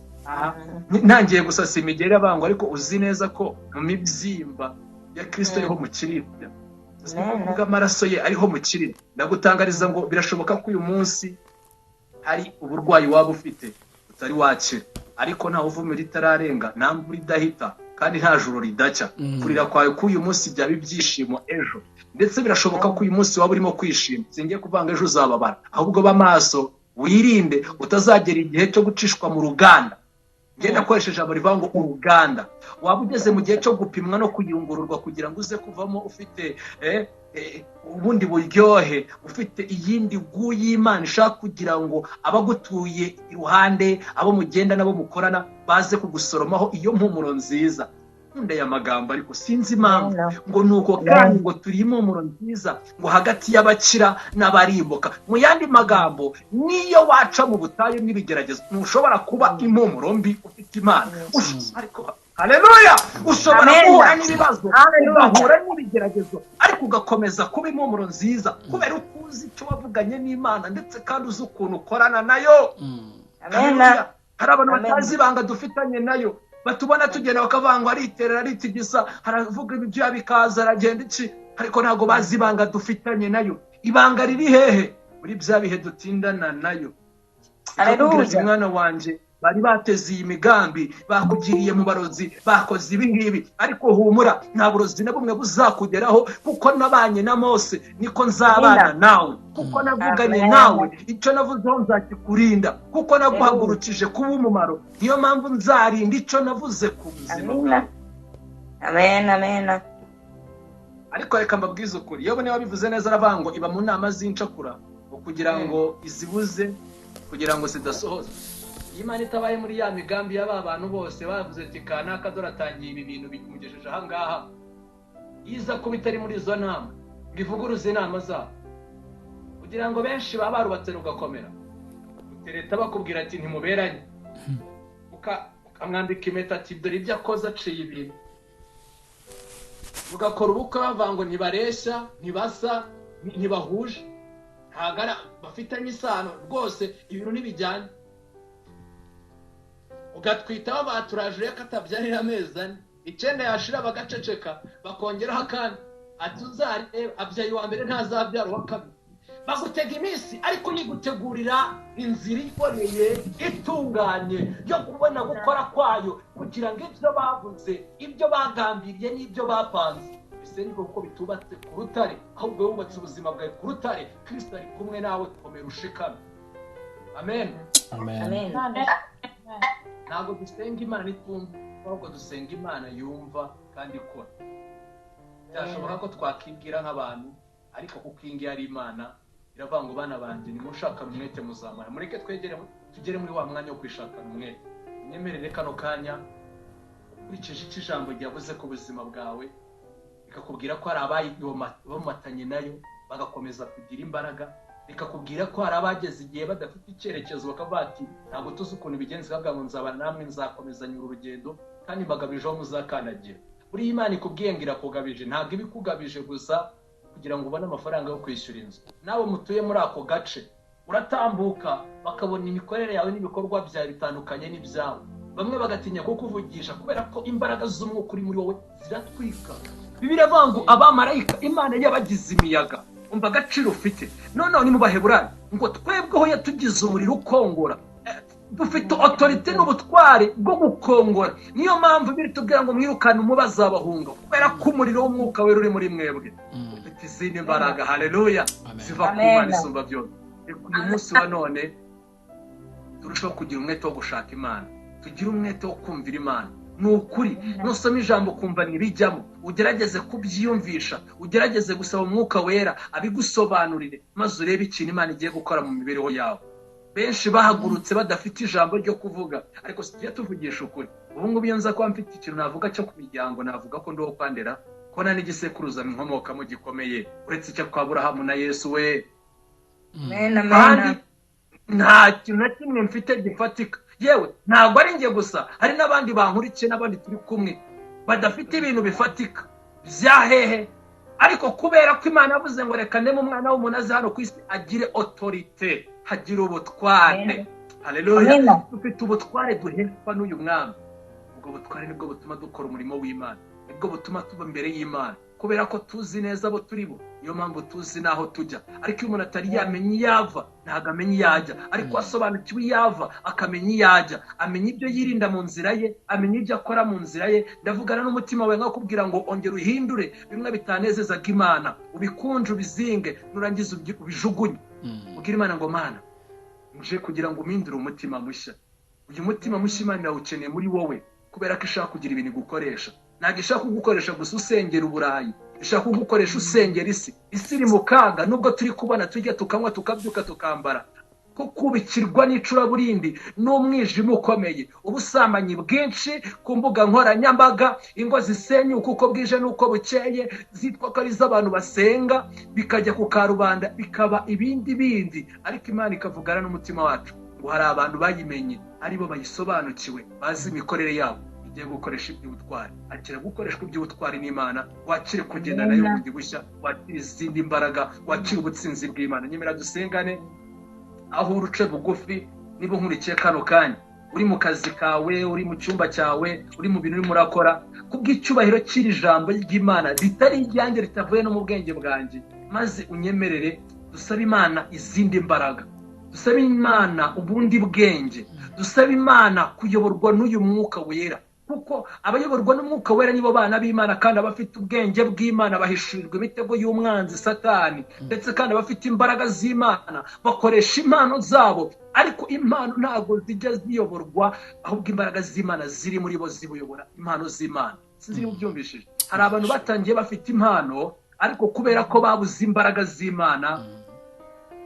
Ntangiye gusasa imigeri abango, ariko uzi neza ko mu mibyimba ya Kristo ariho mukirira, kuvuga amaraso ye ariho mukirira. Ndagutangariza ngo birashoboka ko uyu munsi hari uburwayi waba ufite utari wakira, ariko ntawe uvumira itararenga, nta mvura idahita kandi nta joro ridacya. Kurira kwawe k'uyu munsi byaba ibyishimo ejo, ndetse birashoboka ko uyu munsi waba urimo kwishima, singiye kuvanga ejo uzababara, ahubwo b'amaso wirinde utazagera igihe cyo gucishwa mu ruganda. Ngenda koresheje ijambo rivuga ngo uruganda, waba ugeze mu gihe cyo gupimwa no kuyungururwa kugira ngo uze kuvamo ufite ubundi buryohe, ufite iyindi gu y'Imana ishaka kugira ngo abagutuye iruhande, abo mugenda nabo mukorana baze kugusoromaho iyo mpumuro nziza. Nkunda ya magambo ariko sinzi impamvu ngo nuko kandi ngo turi impumuro nziza ngo hagati y'abakira n'abarimbuka. Mu yandi magambo, niyo waca mu butayu n'ibigeragezo ntushobora kuba impumuro mbi ufite Imana. Ariko haleluya, ushobora guhura n'ibibazo, ugahura n'ibigeragezo, ariko ugakomeza kuba impumuro nziza kubera uko uzi icyo wavuganye n'Imana ndetse kandi uzi ukuntu ukorana nayo. Haleluya. Hari abantu batazi ibanga dufitanye nayo, batubona tugenda bakavanga ariterera aritigisa, haravuga ibyo yabikaza aragenda iki, ariko ntago bazi ibanga dufitanye nayo. Ibanga riri hehe? Muri bya bihe dutindana nayo. Haleluya. Mwana wanje bari bateze iyi migambi, bakugiriye mu barozi, bakoze ibi ngibi, ariko humura, nta burozi na bumwe buzakugeraho, kuko nabanye na Mose niko nzabana nawe, kuko navuganye nawe, icyo navuzeho nzakikurinda, kuko naguhagurukije kuba umumaro, niyo mpamvu nzarinda icyo navuze ku buzima bwawe. Amen. Ariko reka mbabwize ukuri, iyo bone wabivuze neza aravuga ngo iba mu nama z'incakura kugira ngo izibuze, kugira ngo zidasohoza. Imana itabaye muri ya migambi y'aba bantu bose bavuze ati kanaka doratangiye ibi bintu bimugejeje aha ngaha, iza kuba itari muri izo nama bivuguruza inama zabo, kugira ngo benshi baba barubatse rugakomera, utereta bakubwira ati ntimuberanye, ukamwambika impeta ati dore ibyo akoze aciye ibintu, ugakora ubukwe bavuga ngo ntibareshya, ntibasa, ntibahuje, ntagara bafitanye isano rwose, ibintu ntibijyanye. Ugatwitaho baturaje yakatabyarira amezi 4, 9 yashira bagaceceka, bakongeraho kandi atuzari abyaye wa mbere ntazabyara wa kabiri, bagutega iminsi ariko nigutegurira inzira iboneye itunganye yo kubona gukora kwayo, kugira ngo ibyo bavuze, ibyo bagambiriye n'ibyo bapanze bisenya kuko bitubatse ku rutare, ahubwo wubatse ubuzima bwawe ku rutare. Kristo ari kumwe nawe, komera ushikame. Amen. Amen. Ntabwo dusenga Imana nitumva, ahubwo dusenga Imana yumva kandi ikora. Byashoboka ko twakibwira nk'abantu, ariko kuko iyi ari Imana iravuga ngo bana banjye nimushakane umwete muzamara. Mureke tugere muri wa mwanya wo kwishakana umwete. Nyemerere kano kanya ukurikije icyo ijambo ryavuze ku buzima bwawe, bikakubwira ko hari abayimatanye nayo bagakomeza kugira imbaraga, bikakubwira ko hari abageze igihe badafite icyerekezo bakavuga ati ntabwo tuzi ukuntu bigenze, bavuga ngo nzabana namwe, nzakomezanya uru rugendo kandi mbagabijeho muzakandagira. Buri Imana ikubwiye ngo irakugabije, ntabwo ibikugabije gusa kugira ngo ubone amafaranga yo kwishyura inzu. Nawe mutuye muri ako gace uratambuka bakabona imikorere yawe n'ibikorwa byawe bitandukanye n'ibyawe. Bamwe bagatinya kukuvugisha kubera ko imbaraga z'umwuka uri muri wowe ziratwika. Bibiliya ivuga ngo abamarayika Imana yabagize imiyaga. Umva agaciro ufite. None ni mu Baheburayo ngo twebweho yatugize umuriro ukongora. Dufite autorité n'ubutware bwo gukongora. Niyo mpamvu biri tubwira ngo mwirukane umubaza abahunga, kubera ko umuriro w'umwuka wera uri muri mwebwe. Ufite izindi mbaraga. Haleluya. Ziva ku Mana isumba byose. Uyu munsi wa none turushaho kugira umwete wo gushaka Imana, tugira umwete wo kumvira Imana. Ni ukuri nusoma ijambo kumva nibijyamo, ugerageze kubyiyumvisha, ugerageze gusaba umwuka wera abigusobanurire, maze urebe ikintu Imana igiye gukora mu mibereho yawe. Benshi bahagurutse badafite ijambo ryo kuvuga, ariko tujye tuvugisha ukuri. Ubu ngubu iyo nza kuba mfite ikintu navuga cyo ku miryango, navuga ko ndi uwo kwandera, ko nta n'igisekuruza inkomokamo gikomeye uretse icyo kwa Aburahamu na Yesu we. Kandi nta kintu na kimwe mfite gifatika. Yewe ntabwo ari njye gusa, hari n'abandi bankurikiye n'abandi turi kumwe badafite ibintu bifatika byahehe, ariko kubera ko Imana yavuze ngo reka ndeme umwana w'umuntu aze hano ku isi agire autorité, hagira ubutware. Haleluya. Dufite ubutware duheshwa n'uyu mwami. Ubwo butware nibwo butuma dukora umurimo w'Imana, nibwo butuma tuba imbere y'Imana, kubera ko tuzi neza abo turi bo. Niyo mpamvu tuzi naho tujya. Ariko iyo umuntu atari yamenye iyava ntabwo amenya iyajya, ariko asobanukiwe iyava akamenya iyajya, amenya ibyo yirinda mu nzira ye, amenya ibyo akora mu nzira ye. Ndavugana n'umutima wawe nkakubwira ngo ongera uhindure bimwe bitanezezaga Imana, ubikunje ubizinge, nurangiza ubijugunye. Ubwira Imana ngo Mana nje kugira ngo umpindure umutima mushya. Uyu mutima mushya Imana irawukeneye muri wowe, kubera ko ishaka kugira ibintu gukoresha. Ntabwo ishaka kugukoresha gusa usengera uburayi, ishaka kugukoresha usengera isi. Isi iri mu kaga, nubwo turi kubona tujya tukanywa tukabyuka tukambara, ko kubikirwa n'icuraburindi n'umwijima ukomeye, ubusambanyi bwinshi ku mbuga nkoranyambaga, ingo zisenyuka uko bwije n'uko bukeye, zitwa ko ari iz'abantu basenga, bikajya ku karubanda bikaba ibindi. Ariko Imana ikavugana n'umutima wacu ngo hari abantu bayimenye, aribo bayisobanukiwe, bazi imikorere yabo, igiye gukoresha iby'ubutwari. Akira gukoreshwa iby'ubutwari n'Imana, wakire kugenda nayo bundi bushya, wakire izindi mbaraga, wakire ubutsinzi bw'Imana. Nyemera dusengane aho uruce bugufi. Niba nkurikiye kano kanya uri mu kazi kawe, uri mu cyumba cyawe, uri mu bintu urimo urakora, kubw'icyubahiro cy'iri jambo ry'Imana ritari iryanjye, ritavuye no mu bwenge bwanjye, maze unyemerere dusabe Imana izindi mbaraga, dusabe Imana ubundi bwenge, dusabe Imana kuyoborwa n'uyu mwuka wera, kuko abayoborwa n'umwuka wera nibo bana b'Imana, kandi abafite ubwenge bw'Imana bahishurirwa imitego y'umwanzi Satani, ndetse kandi abafite imbaraga z'Imana bakoresha impano zabo. Ariko impano ntabwo zijya ziyoborwa, ahubwo imbaraga z'Imana ziri muri bo zibuyobora impano z'Imana. Sinzi niba ubyumvishije. Hari abantu batangiye bafite impano, ariko kubera ko babuze imbaraga z'Imana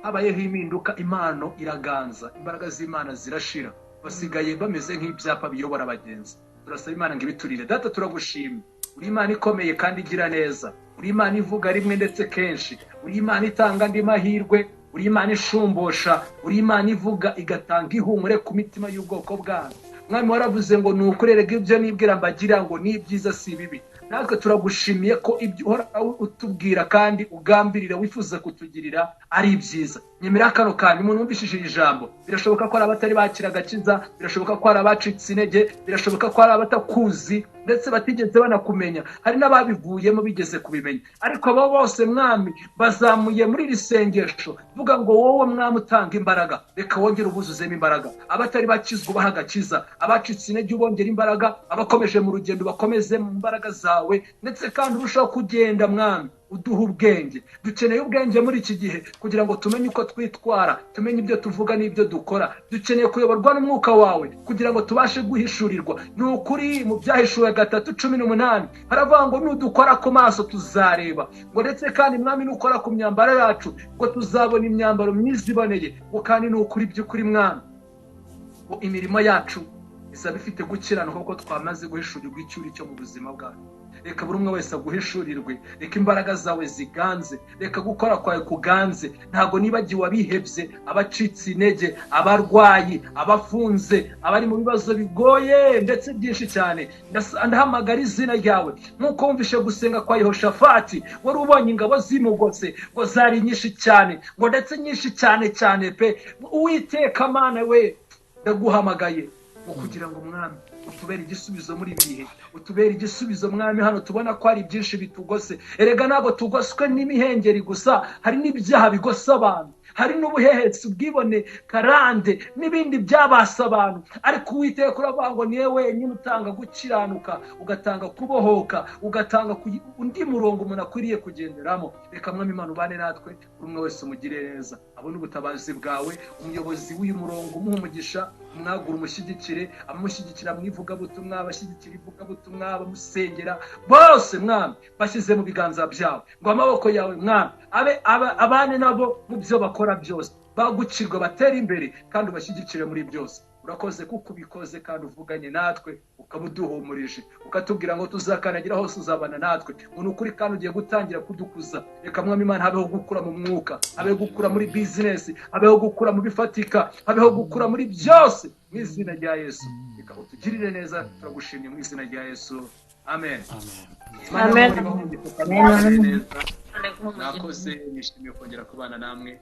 habayeho impinduka, impano iraganza, imbaraga z'Imana zirashira, basigaye bameze nk'ibyapa biyobora abagenzi. Turasaba Imana ngo ibiturire. Data turagushimye, uri Imana ikomeye kandi igira neza, uri Imana ivuga rimwe ndetse kenshi, uri Imana itanga andi mahirwe, uri Imana ishumbosha, uri Imana ivuga igatanga ihumure ku mitima y'ubwoko bwawe. Mwami waravuze ngo nukurerega ibyo nibwira mbagira ngo ni byiza si bibi. Natwe turagushimiye ko ibyo uhora utubwira kandi ugambirira wifuza kutugirira ari byiza. nyemera kano kanya umuntu wumvishije ijambo birashoboka ko ari abatari bakira agakiza, birashoboka ko ari abacitse intege, birashoboka ko ari abatakuzi ndetse batigeze banakumenya, hari n'ababivuyemo bigeze kubimenya, ariko abo bose mwami bazamuye muri iri sengesho vuga ngo wowe mwami utanga imbaraga, reka wongere ubuzuzemo imbaraga, abatari bakizwa ubaha agakiza, abacitse intege ubongera imbaraga, abakomeje mu rugendo bakomeze mu mbaraga zawe, ndetse kandi urushaho kugenda mwami uduha ubwenge. Dukeneye ubwenge muri iki gihe kugira ngo tumenye uko twitwara, tumenye ibyo tuvuga n'ibyo dukora. Dukeneye kuyoborwa n'umwuka wawe kugira ngo tubashe guhishurirwa. Ni ukuri mu Byahishuwe 3:18 haravuga ngo nudukora ku maso tuzareba, ngo ndetse kandi mwami nukora ku myambaro yacu ngo tuzabona imyambaro myiza iboneye, ngo kandi ni ukuri by'ukuri mwami ngo imirimo yacu izaba ifite gukiranuka kuko twamaze guhishurirwa icyuri cyo mu buzima bwacu. Reka buri umwe wese aguhishurirwe, reka imbaraga zawe ziganze, reka gukora kwawe kuganze. Ntago nibagiwe abihebye, abacitse intege, abarwayi, abafunze, abari mu bibazo bigoye ndetse byinshi cyane. Ndahamagara izina ryawe nk'uko wumvishe gusenga kwa Yehoshafati, wari ubonye ingabo zimugose ngo zari nyinshi cyane, ngo ndetse nyinshi cyane cyane pe. Uwiteka Mana we ndaguhamagaye kugira ngo mwami utubere igisubizo muri ibihe, utubere igisubizo mwami. Hano tubona ko hari byinshi bitugose, erega ntabwo tugoswe n'imihengeri gusa, hari n'ibyaha bigose abantu, hari n'ubuhehetsi, ubwibone, karande n'ibindi byabasa abantu, ariko Uwiteka uravuga ngo niwe wenyine utanga gukiranuka, ugatanga kubohoka, ugatanga undi murongo umuntu akwiriye kugenderamo. Reka mwami Imana ubane natwe, buri umwe wese umugire neza, abone ubutabazi bwawe. Umuyobozi w'uyu murongo umuhe umugisha, umwagura umushyigikire, abamushyigikira mu ivugabutumwa, abashyigikira ivugabutumwa, abamusengera bose mwami bashyize mu biganza byawe, ngo amaboko yawe mwami abane nabo mu byo bakora byose, bagukirwa batera imbere kandi ubashyigikire muri byose. Urakoze kuko ubikoze kandi uvuganye natwe, ukabuduhumurije, ukatubwira ngo tuzakanagira hose uzabana natwe. Ngo ukuri kandi ugiye gutangira kudukuza. Reka mwami Imana habeho gukura mu mwuka, habeho gukura muri business, habeho gukura mu bifatika, habeho gukura muri byose mu izina rya Yesu. Reka utugirire neza, turagushimye mu izina rya Yesu. Amen. Amen. Nakoze nishimiye kongera kubana namwe.